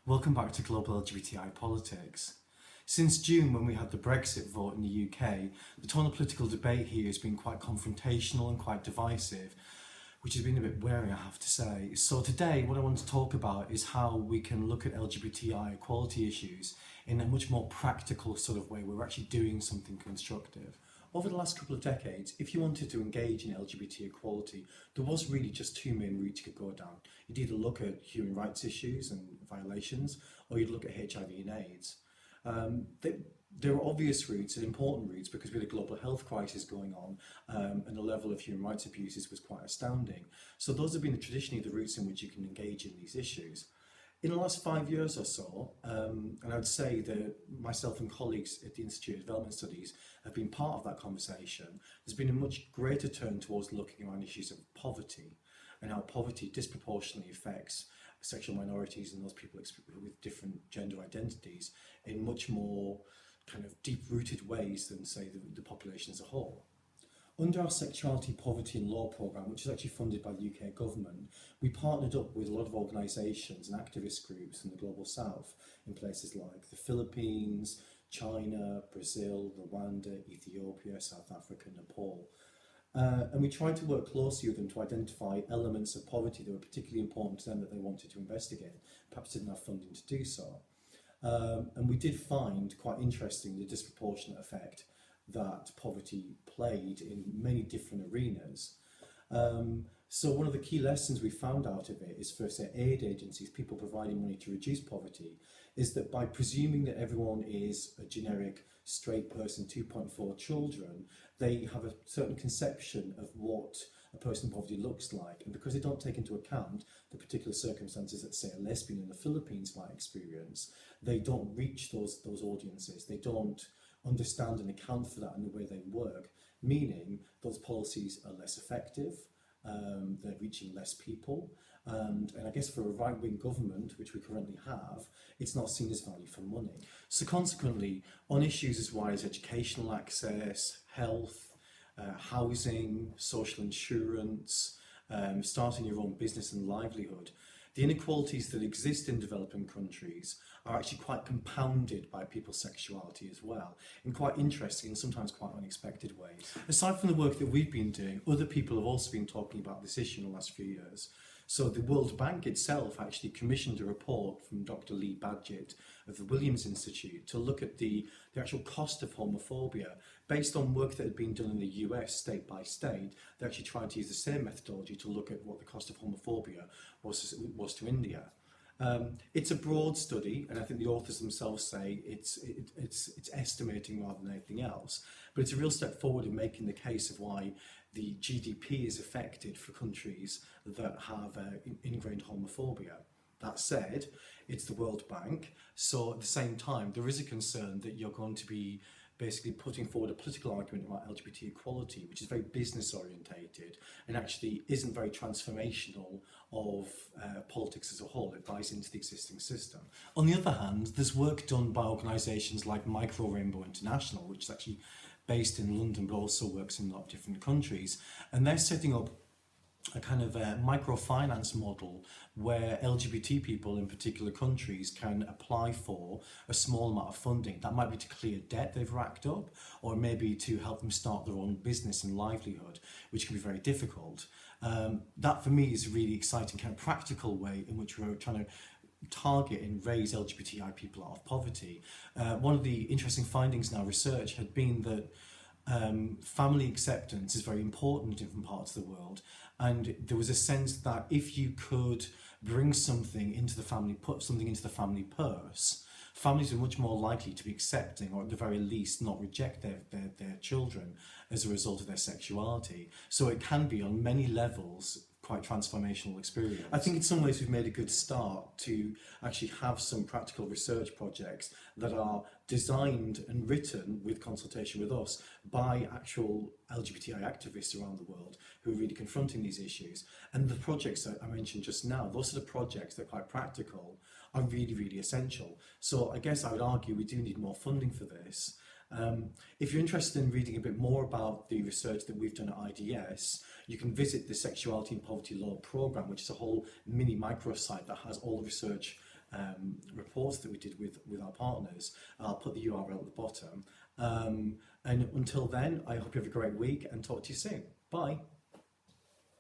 Welcome back to Global LGBTI Politics. Since June, when we had the Brexit vote in the UK, the tone of political debate here has been quite confrontational and quite divisive, which has been a bit wearing, I have to say. So today, what I want to talk about is how we can look at LGBTI equality issues in a much more practical sort of way, where we're actually doing something constructive. Over the last couple of decades, if you wanted to engage in LGBT equality, there was really just two main routes you could go down. You'd either look at human rights issues and violations, or you'd look at HIV and AIDS. There are obvious routes and important routes because we had a global health crisis going on, and the level of human rights abuses was quite astounding. So those have been traditionally the routes in which you can engage in these issues. In the last 5 years or so, and I would say that myself and colleagues at the Institute of Development Studies have been part of that conversation, there's been a much greater turn towards looking around issues of poverty and how poverty disproportionately affects sexual minorities and those people with different gender identities in much more kind of deep-rooted ways than, say, the population as a whole. Under our Sexuality, Poverty and Law programme, which is actually funded by the UK government, we partnered up with a lot of organisations and activist groups in the Global South in places like the Philippines, China, Brazil, Rwanda, Ethiopia, South Africa, Nepal. And we tried to work closely with them to identify elements of poverty that were particularly important to them that they wanted to investigate, perhaps didn't have funding to do so. And we did find, quite interesting, the disproportionate effect that poverty played in many different arenas. So one of the key lessons we found out of it is for, say, aid agencies, people providing money to reduce poverty, is that by presuming that everyone is a generic straight person, 2.4 children, they have a certain conception of what a person in poverty looks like, and because they don't take into account the particular circumstances that, say, a lesbian in the Philippines might experience, they don't reach those audiences. They don't understand and account for that in the way they work, meaning those policies are less effective, they're reaching less people, and I guess for a right-wing government, which we currently have, it's not seen as value for money. So consequently, on issues as wide as educational access, health, housing, social insurance, starting your own business and livelihood, the inequalities that exist in developing countries are actually quite compounded by people's sexuality as well, in quite interesting and sometimes quite unexpected ways. Aside from the work that we've been doing, other people have also been talking about this issue in the last few years. So the World Bank itself actually commissioned a report from Dr. Lee Badgett of the Williams Institute to look at the actual cost of homophobia based on work that had been done in the US state by state. They actually tried to use the same methodology to look at what the cost of homophobia was to India. It's a broad study, and I think the authors themselves say it's estimating rather than anything else, but it's a real step forward in making the case of why the GDP is affected for countries that have ingrained homophobia. That said, it's the World Bank, so at the same time there is a concern that you're going to be basically putting forward a political argument about LGBT equality, which is very business orientated and actually isn't very transformational of politics as a whole. It buys into the existing system. On the other hand, there's work done by organisations like MicroRainbow International, which is actually based in London but also works in a lot of different countries, and they're setting up a kind of a microfinance model where LGBT people in particular countries can apply for a small amount of funding. That might be to clear debt they've racked up, or maybe to help them start their own business and livelihood, which can be very difficult. That for me is a really exciting kind of practical way in which we're trying to target and raise LGBTI people out of poverty. One of the interesting findings in our research had been that family acceptance is very important in different parts of the world, and there was a sense that if you could bring something into the family, put something into the family purse, families are much more likely to be accepting, or at the very least not reject their children as a result of their sexuality. So it can be on many levels quite transformational experience. I think in some ways we've made a good start to actually have some practical research projects that are designed and written with consultation with us by actual LGBTI activists around the world who are really confronting these issues. And the projects that I mentioned just now, those are the projects that are quite practical, are really, really essential. So I guess I would argue we do need more funding for this. If you're interested in reading a bit more about the research that we've done at IDS, you can visit the Sexuality and Poverty Law programme, which is a whole mini microsite that has all the research reports that we did with our partners. I'll put the URL at the bottom. And until then, I hope you have a great week and talk to you soon. Bye.